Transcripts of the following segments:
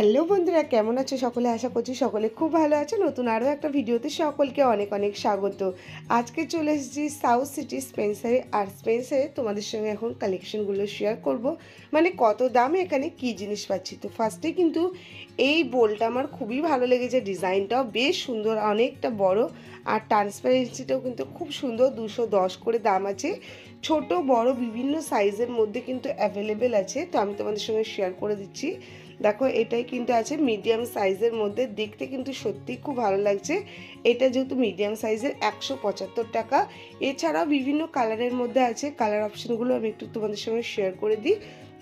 Hello বন্ধুরা, কেমন আছো সকলে? আশা করছি সকলে খুব ভালো আছো। নতুন আরও একটা ভিডিওতে সকলকে অনেক অনেক স্বাগত। আজকে চলে এসেছি সাউথ সিটি স্পেন্সারে। আর স্পেন্সারে তোমাদের সঙ্গে এখন কালেকশনগুলো শেয়ার করব, মানে কত দামে এখানে কি জিনিস পাচ্ছি। তো ফার্স্টে কিন্তু এই বোলটা আমার খুবই ভালো লেগেছে, ডিজাইনটাও বেশ সুন্দর, অনেকটা বড়, আর ট্রান্সপারেন্সিটাও কিন্তু খুব সুন্দর। 210 করে দাম আছে। ছোট বড় বিভিন্ন সাইজের মধ্যে কিন্তু অ্যাভেলেবেল আছে। তো আমি তোমাদের সঙ্গে শেয়ার করে দিচ্ছি। দেখো, এটাই কিন্তু আছে মিডিয়াম সাইজের মধ্যে, দেখতে কিন্তু সত্যি খুব ভালো লাগছে। এটা যেহেতু মিডিয়াম সাইজের 175 টাকা। এছাড়াও বিভিন্ন কালারের মধ্যে আছে, কালার অপশানগুলো আমি একটু তোমাদের সঙ্গে শেয়ার করে দিই।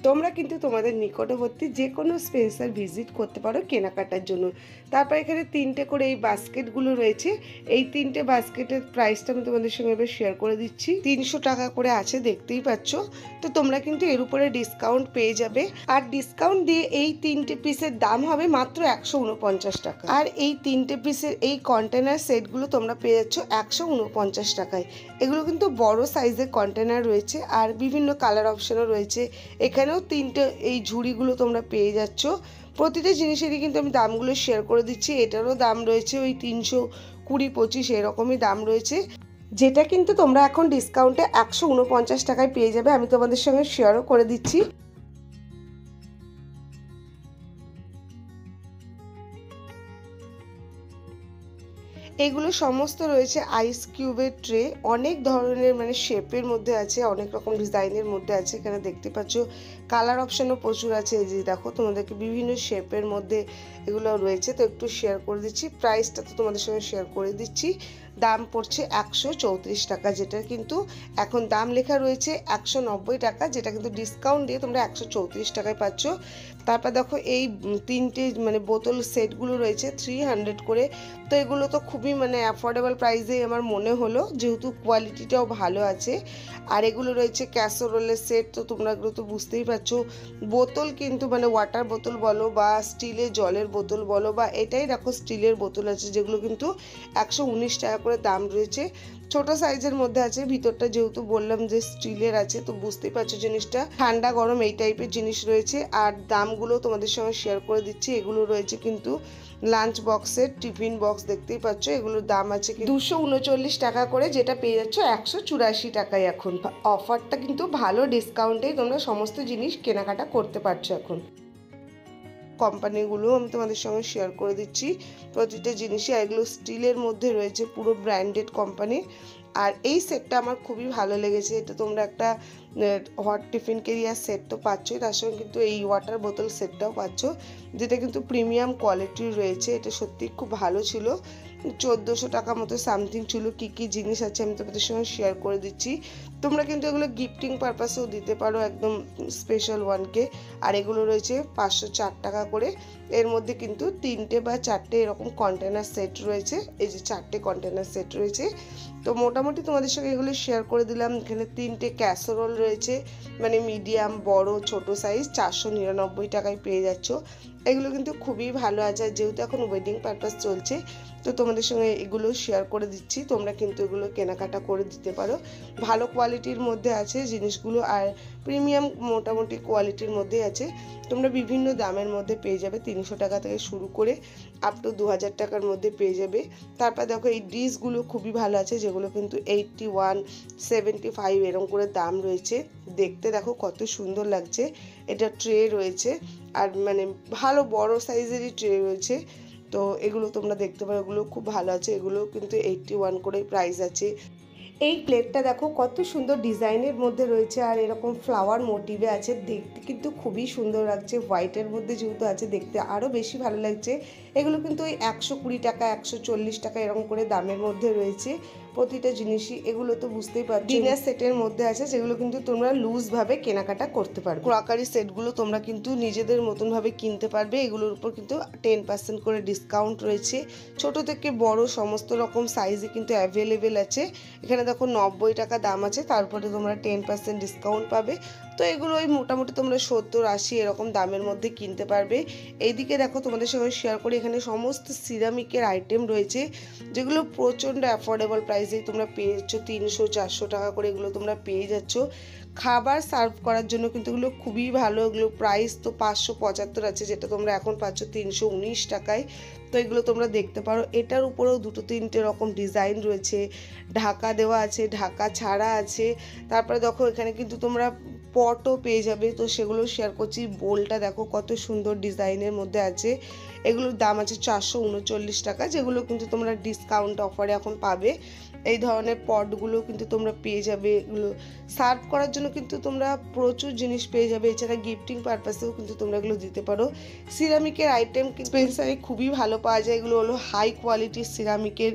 তোমরা কিন্তু তোমাদের নিকটবর্তী যে কোনো স্পেন্সার ভিজিট করতে পারো কেনাকাটার জন্য। তারপর এখানে 3টে করে এই বাস্কেটগুলো রয়েছে। এই 3টে বাস্কেটের প্রাইসটা আমি তোমাদের সঙ্গে এবার শেয়ার করে দিচ্ছি। 300 টাকা করে আছে, দেখতেই পাচ্ছ। তো তোমরা কিন্তু এর উপরে ডিসকাউন্ট পেয়ে যাবে। আর ডিসকাউন্ট দিয়ে এই 3টে পিসের দাম হবে মাত্র 149 টাকা। আর এই 3টে পিসের এই কন্টেনার সেটগুলো তোমরা পেয়ে যাচ্ছ 149 টাকায়। এগুলো কিন্তু বড় সাইজের কন্টেনার রয়েছে, আর বিভিন্ন কালার অপশানও রয়েছে। এখানেও 3টে এই ঝুড়িগুলো তোমরা পেয়ে যাচ্ছ। প্রতিটা জিনিসেরই কিন্তু আমি দামগুলো শেয়ার করে দিচ্ছি। এটারও দাম রয়েছে ওই 320-25 এরকমই দাম রয়েছে, যেটা কিন্তু তোমরা এখন ডিসকাউন্টে 149 টাকায় পেয়ে যাবে। আমি তোমাদের সঙ্গে শেয়ারও করে দিচ্ছি। এগুলো সমস্ত রয়েছে আইস কিউবের ট্রে, অনেক ধরনের মানে শেপের মধ্যে আছে, অনেক রকম ডিজাইনের মধ্যে আছে। এখানে দেখতে পাচ্ছ কালার অপশানও প্রচুর আছে। এই যে দেখো, তোমাদেরকে বিভিন্ন শেপের মধ্যে এগুলো রয়েছে। তো একটু শেয়ার করে দিচ্ছি, প্রাইসটা তো তোমাদের সঙ্গে শেয়ার করে দিচ্ছি। দাম পড়ছে 134 টাকা, যেটার কিন্তু এখন দাম লেখা রয়েছে 190 টাকা, যেটা কিন্তু ডিসকাউন্ট দিয়ে তোমরা 134 টাকায় পাচ্ছ। তারপর দেখো এই 3টে মানে বোতল সেটগুলো রয়েছে 300 করে। তো এগুলো তো খুবই মানে অ্যাফোর্ডেবল প্রাইসে আমার মনে হলো, যেহেতু কোয়ালিটিটাও ভালো আছে। আর এগুলো রয়েছে ক্যাসোরোলের সেট। তো তোমরা এগুলো তো বুঝতেই পারছো। বোতল কিন্তু মানে ওয়াটার বোতল বলো বা স্টিলের জলের বোতল বলো, বা এটাই দেখো স্টিলের বোতল আছে, যেগুলো কিন্তু 119 টাকা করে দাম রয়েছে। ছোট সাইজের মধ্যে আছে, ভিতরটা যেহেতু বললাম যে স্টিলের আছে, তো বুঝতেই পারছো জিনিসটা ঠান্ডা গরম এই টাইপের জিনিস রয়েছে। আর দামগুলো তোমাদের সঙ্গে শেয়ার করে দিচ্ছি। এগুলো রয়েছে কিন্তু লাঞ্চ বক্সের টিফিন বক্স, দেখতেই পাচ্ছ। এগুলোর দাম আছে 239 টাকা করে, যেটা পেয়ে যাচ্ছ 184 টাকায়। এখন অফারটা কিন্তু ভালো, ডিসকাউন্টেই তোমরা সমস্ত জিনিস কেনাকাটা করতে পারছো এখন। কোম্পানিগুলো আমি তোমাদের সঙ্গে শেয়ার করে দিচ্ছি প্রতিটা জিনিসই। এগুলো স্টিলের মধ্যে রয়েছে, পুরো ব্র্যান্ডেড কোম্পানি। আর এই সেটটা আমার খুবই ভালো লেগেছে। এটা তোমরা একটা হট টিফিন কেরিয়ার সেট তো পাচ্ছই, তার সঙ্গে কিন্তু এই ওয়াটার বোতল সেটটাও পাচ্ছ, যেটা কিন্তু প্রিমিয়াম কোয়ালিটির রয়েছে। এটা সত্যি খুব ভালো ছিল। 1400 টাকা মতো সামথিং ছিল। কী কী জিনিস আছে আমি তোমাদের সঙ্গে শেয়ার করে দিচ্ছি। তোমরা কিন্তু এগুলো গিফটিং পারপাসেও দিতে পারো, একদম স্পেশাল ওয়ানকে। আর এগুলো রয়েছে 504 টাকা করে। এর মধ্যে কিন্তু 3টে বা 4টে এরকম কন্টেনার সেট রয়েছে। এই যে 4টে কন্টেনার সেট রয়েছে। তো মোটামুটি তোমাদের সঙ্গে এগুলো শেয়ার করে দিলাম। এখানে 3টে ক্যাসেরোল রয়েছে, মানে মিডিয়াম বড় ছোট সাইজ, 499 টাকায় পেয়ে যাচ্ছ। এগুলো কিন্তু খুবই ভালো আছে। আর যেহেতু এখন ওয়েডিং পারপাস চলছে, তো তোমাদের সঙ্গে এগুলো শেয়ার করে দিচ্ছি। তোমরা কিন্তু এগুলো কেনাকাটা করে দিতে পারো। ভালো কোয়ালিটির মধ্যে আছে জিনিসগুলো, আর প্রিমিয়াম মোটামুটি কোয়ালিটির মধ্যে আছে। তোমরা বিভিন্ন দামের মধ্যে পেয়ে যাবে, 300 টাকা থেকে শুরু করে আপ টু 2000 টাকার মধ্যে পেয়ে যাবে। তারপর দেখো এই ডিশগুলো খুবই ভালো আছে, যেগুলো কিন্তু 81, 75 এরকম করে দাম রয়েছে। দেখতে দেখো কত সুন্দর লাগছে। এটা ট্রে রয়েছে, আর মানে ভালো বড় সাইজেরই ট্রে রয়েছে। তো এগুলো তোমরা দেখতে পারো, এগুলো খুব ভালো আছে। এগুলো কিন্তু 81 করে প্রাইস আছে। এই প্লেটটা দেখো কত সুন্দর ডিজাইনের মধ্যে রয়েছে, আর এরকম ফ্লাওয়ার মোটিভে আছে, দেখতে কিন্তু খুবই সুন্দর লাগছে। হোয়াইটের মধ্যে যেহেতু আছে, দেখতে আরও বেশি ভালো লাগছে। এগুলো কিন্তু ওই 120 টাকা 140 টাকা এরকম করে দামের মধ্যে রয়েছে প্রতিটা জিনিসই। এগুলো তো বুঝতেই পারছো ডিনার সেটের মধ্যে আছে, যেগুলো কিন্তু তোমরা লুজভাবে কেনাকাটা করতে পারবে। ক্রকারি সেটগুলো তোমরা কিন্তু নিজেদের মতনভাবে কিনতে পারবে। এগুলোর উপর কিন্তু 10% করে ডিসকাউন্ট রয়েছে। ছোট থেকে বড় সমস্ত রকম সাইজে কিন্তু অ্যাভেলেবেল আছে। এখানে দেখো 90 টাকা দাম আছে, তারপরে তোমরা 10% ডিসকাউন্ট পাবে। তো এগুলো ওই মোটামুটি তোমরা 70-80 এরকম দামের মধ্যে কিনতে পারবে। এইদিকে দেখো তোমাদের সঙ্গে শেয়ার করি, এখানে সমস্ত সিরামিকের আইটেম রয়েছে, যেগুলো প্রচণ্ড অ্যাফোর্ডেবল প্রাইস প্রাইসেই তোমরা পেয়ে যাচ্ছ, 300-400 টাকা করে এগুলো তোমরা পেয়ে যাচ্ছ। খাবার সার্ভ করার জন্য কিন্তু এগুলো খুবই ভালো। এগুলো প্রাইস তো 575 আছে, যেটা তোমরা এখন পাচ্ছ 319 টাকায়। তো এগুলো তোমরা দেখতে পারো। এটার উপরেও 2-3টে রকম ডিজাইন রয়েছে, ঢাকা দেওয়া আছে, ঢাকা ছাড়া আছে। তারপরে দেখো এখানে কিন্তু তোমরা পটও পেয়ে যাবে, তো সেগুলো শেয়ার করছি। বোলটা দেখো কত সুন্দর ডিজাইনের মধ্যে আছে। এগুলোর দাম আছে 439 টাকা, যেগুলো কিন্তু তোমরা ডিসকাউন্ট অফারে এখন পাবে। এই ধরনের পটগুলো কিন্তু তোমরা পেয়ে যাবে। এগুলো সার্ভ করার জন্য কিন্তু তোমরা প্রচুর জিনিস পেয়ে যাবে। এছাড়া গিফটিং পারপাসেও কিন্তু তোমরা এগুলো দিতে পারো। সিরামিকের আইটেম স্পেন্সারে খুবই ভালো পাওয়া যায়। এগুলো হলো হাই কোয়ালিটির সিরামিকের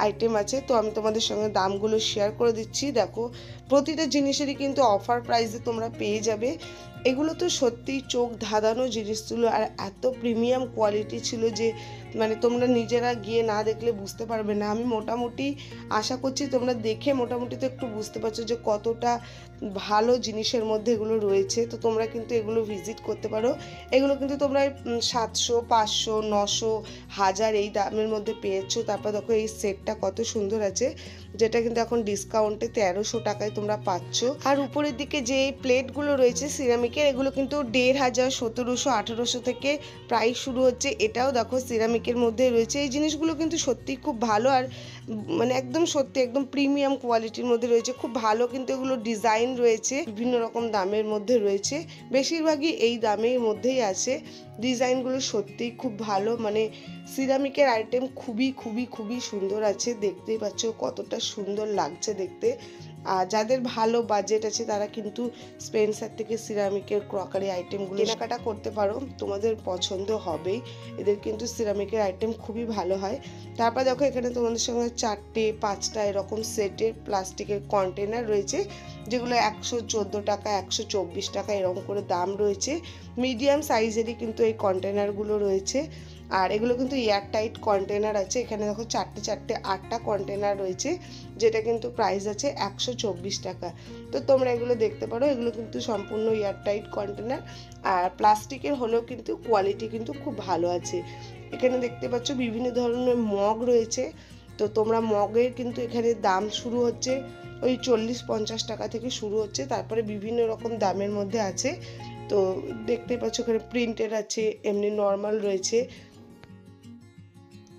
আইটেম আছে। তো আমি তোমাদের সঙ্গে দামগুলো শেয়ার করে দিচ্ছি। দেখো প্রতিটা জিনিসেরই কিন্তু অফার প্রাইসে তোমরা পেয়ে যাবে। এগুলো তো সত্যিই চোখ ধাঁধানো জিনিস ছিল, আর এত প্রিমিয়াম কোয়ালিটি ছিল যে মানে তোমরা নিজেরা গিয়ে না দেখলে বুঝতে পারবে না। আমি মোটামুটি আশা করছি তোমরা দেখে মোটামুটি তো একটু বুঝতে পারছো যে কতটা ভালো জিনিসের মধ্যে এগুলো রয়েছে। তো তোমরা কিন্তু এগুলো ভিজিট করতে পারো। এগুলো কিন্তু তোমরা 700, 500, 900, 1000 এই দামের মধ্যে পেয়েছো। তারপর দেখো এই সেটটা কত সুন্দর আছে, যেটা কিন্তু এখন ডিসকাউন্টে 1300 টাকায় তোমরা পাচ্ছ। আর উপরের দিকে যে প্লেটগুলো রয়েছে সিরামিকের, এগুলো কিন্তু 1500, 1700, 1800 থেকে প্রাইস শুরু হচ্ছে। এটাও দেখো সিরামিকের মধ্যে রয়েছে। এই জিনিসগুলো কিন্তু সত্যি খুব ভালো, আর মানে একদম সত্যি একদম প্রিমিয়াম কোয়ালিটির মধ্যে রয়েছে। খুব ভালো কিন্তু এগুলো ডিজাইন রয়েছে, বিভিন্ন রকম দামের মধ্যে রয়েছে। বেশিরভাগই এই দামের মধ্যেই আছে। ডিজাইনগুলো সত্যিই খুব ভালো, মানে সিরামিকের আইটেম খুবই খুবই খুবই সুন্দর আছে। দেখতেই পাচ্ছ কতটা সুন্দর লাগছে দেখতে। আর যাদের ভালো বাজেট আছে তারা কিন্তু স্পেন্সার থেকে সিরামিকের ক্রকারি আইটেমগুলো কেনাকাটা করতে পারো, তোমাদের পছন্দ হবেই। এদের কিন্তু সিরামিকের আইটেম খুবই ভালো হয়। তারপর দেখো এখানে তোমাদের সঙ্গে 4টে 5টা এরকম সেটের প্লাস্টিকের কন্টেনার রয়েছে, যেগুলো 114 টাকা, 124 টাকা এরকম করে দাম রয়েছে। মিডিয়াম সাইজেরই কিন্তু এই কন্টেনারগুলো রয়েছে। আর এগুলো কিন্তু এয়ারটাইট কন্টেনার আছে। এখানে দেখো 4টে 8টা কন্টেনার রয়েছে, যেটা কিন্তু প্রাইস আছে 124 টাকা। তো তোমরা এগুলো দেখতে পারো। এগুলো কিন্তু সম্পূর্ণ এয়ারটাইট কন্টেনার, আর প্লাস্টিকের হলেও কিন্তু কোয়ালিটি কিন্তু খুব ভালো আছে। এখানে দেখতে পাচ্ছ বিভিন্ন ধরনের মগ রয়েছে। তো তোমরা মগের কিন্তু এখানে দাম শুরু হচ্ছে ওই 40-50 টাকা থেকে শুরু হচ্ছে। তারপরে বিভিন্ন রকম দামের মধ্যে আছে। তো দেখতে পাচ্ছ এখানে প্রিন্টেড আছে, এমনি নর্মাল রয়েছে।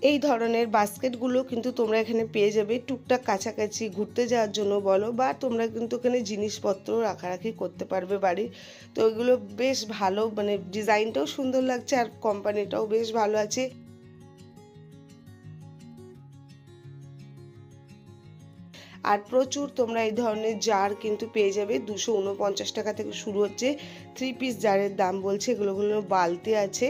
এই ধরনের বাস্কেটগুলো কিন্তু তোমরা এখানে পেয়ে যাবে টুকটাক কাছাকাছি ঘুরতে যাওয়ার জন্য বলো, বা তোমরা কিন্তু এখানে জিনিসপত্র রাখারাখি করতে পারবে বাড়ির। তো এগুলো বেশ ভালো, মানে ডিজাইনটাও সুন্দর লাগছে আর কোম্পানিটাও বেশ ভালো আছে। আর প্রচুর তোমরা এই ধরনের জার কিন্তু পেয়ে যাবে। 249 টাকা থেকে শুরু হচ্ছে। 3 পিস জারের দাম বলছে। এগুলো বালতি আছে,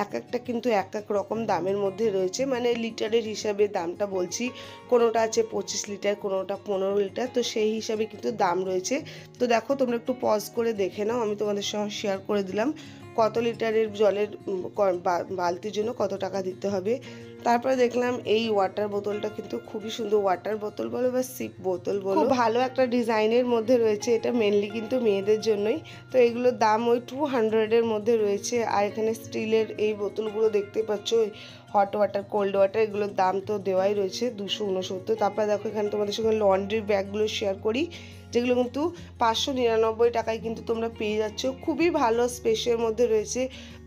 এক একটা কিন্তু এক এক রকম দামের মধ্যে রয়েছে, মানে লিটারের হিসাবে দামটা বলছি। কোনোটা আছে 25 লিটার, কোনোটা 15 লিটার, তো সেই হিসাবে কিন্তু দাম রয়েছে। তো দেখো তোমরা একটু পজ করে দেখে নাও, আমি তোমাদের সঙ্গে শেয়ার করে দিলাম কত লিটারের জলের বালতির জন্য কত টাকা দিতে হবে। তারপরে দেখলাম এই ওয়াটার বোতলটা কিন্তু খুবই সুন্দর। ওয়াটার বোতল বলো বা সিপ বোতল বলো, খুব ভালো একটা ডিজাইনের মধ্যে রয়েছে। এটা মেনলি কিন্তু মেয়েদের জন্যই। তো এগুলোর দাম ওই 200-এর মধ্যে রয়েছে। আর এখানে স্টিলের এই বোতলগুলো দেখতে পাচ্ছ, হট ওয়াটার, কোল্ড ওয়াটার, এগুলোর দাম তো দেওয়াই রয়েছে 269। তারপরে দেখো এখানে তোমাদের সঙ্গে লন্ড্রি ব্যাগগুলো শেয়ার করি, যেগুলো কিন্তু 599 টাকায় কিন্তু তোমরা পেয়ে যাচ্ছ। খুবই ভালো স্পেসের মধ্যে রয়েছে,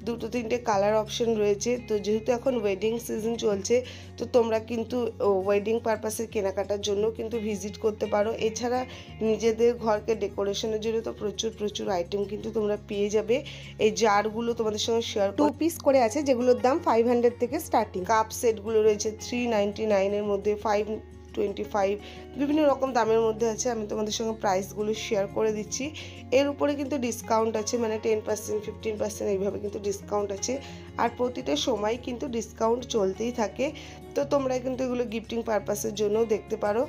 2-3টে কালার অপশন রয়েছে। তো যেহেতু এখন ওয়েডিং সিজন চলছে, তো তোমরা কিন্তু ওয়েডিং পারপাসের কেনাকাটার জন্য কিন্তু ভিজিট করতে পারো। এছাড়া নিজেদের ঘরকে ডেকোরেশনের জন্য তো প্রচুর প্রচুর আইটেম কিন্তু তোমরা পেয়ে যাবে। এই জারগুলো তোমাদের সঙ্গে শেয়ার 2 পিস করে আছে, যেগুলোর দাম 500 থেকে স্টার্টিং। কাপ সেটগুলো রয়েছে 399-এর মধ্যে, 525, বিভিন্ন রকম দামের মধ্যে আছে। আমি তোমাদের সঙ্গে প্রাইসগুলো শেয়ার করে দিচ্ছি। এর উপরে কিন্তু ডিসকাউন্ট আছে, মানে 10%, 15% এইভাবে কিন্তু ডিসকাউন্ট আছে। আর প্রতিটা সময় কিন্তু ডিসকাউন্ট চলতেই থাকে। তো তোমরা কিন্তু এগুলো গিফটিং পারপাসের জন্য দেখতে পারো।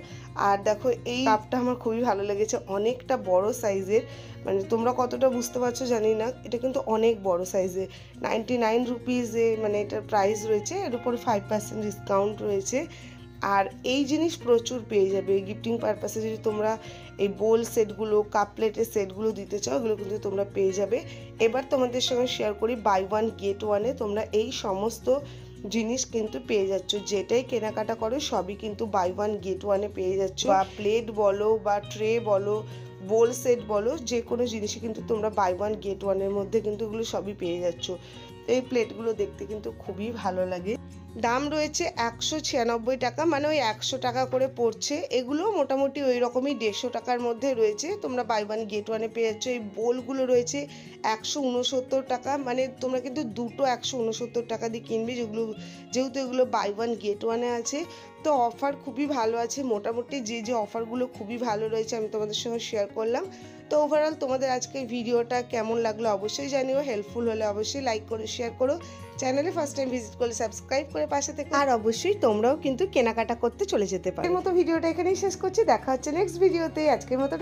আর দেখো এই কাপটা আমার খুবই ভালো লেগেছে, অনেকটা বড় সাইজের, মানে তোমরা কতটা বুঝতে পারছো জানি না, এটা কিন্তু অনেক বড় সাইজের। 99 রুপিজে মানে এটার প্রাইস রয়েছে, এর উপরে 5% ডিসকাউন্ট রয়েছে। আর এই জিনিস প্রচুর পেয়ে যাবে গিফটিং পারপাসে। যদি তোমরা এই বোল সেটগুলো, কাপ প্লেটের সেটগুলো দিতে চাও, এগুলো কিন্তু তোমরা পেয়ে যাবে। এবার তোমাদের সঙ্গে শেয়ার করি বাই ওয়ান গেট ওয়ানে তোমরা এই সমস্ত জিনিস কিন্তু পেয়ে যাচ্ছ। যেটাই কেনাকাটা করো সবই কিন্তু বাই ওয়ান গেট ওয়ানে পেয়ে যাচ্ছ। বা প্লেট বলো বা ট্রে বলো, বোল সেট বলো, যে কোনো জিনিসই কিন্তু তোমরা বাই ওয়ান গেট ওয়ানের মধ্যে কিন্তু এগুলো সবই পেয়ে যাচ্ছ। এই প্লেটগুলো দেখতে কিন্তু খুবই ভালো লাগে। দাম রয়েছে 196 টাকা, মানে ওই 100 টাকা করে পড়ছে। এগুলো মোটামুটি ওই রকমই 150 টাকার মধ্যে রয়েছে, তোমরা বাই ওয়ান গেট ওয়ানে পেয়ে যাচ্ছ। এই বোলগুলো রয়েছে 169 টাকা, মানে তোমরা কিন্তু দুটো 169 টাকা দিয়ে কিনবে, যেহেতু এগুলো বাই ওয়ান গেট ওয়ানে আছে। তো অফার খুবই ভালো আছে, মোটামুটি যে অফারগুলো খুবই ভালো রয়েছে আমি তোমাদের সঙ্গে শেয়ার করলাম। তো ওভারঅল তোমাদের আজকের ভিডিওটা কেমন লাগলো অবশ্যই জানিও, হেল্পফুল হলে অবশ্যই লাইক করো, শেয়ার করো, চ্যানেলে ফার্স্ট টাইম ভিজিট করলে সাবস্ক্রাইব করে পাশে থেকে, আর অবশ্যই তোমরাও কিন্তু কেনাকাটা করতে চলে যেতে পারো। এর মতো ভিডিওটা এখানেই শেষ করছি, দেখা হচ্ছে নেক্সট ভিডিওতে। আজকের মতো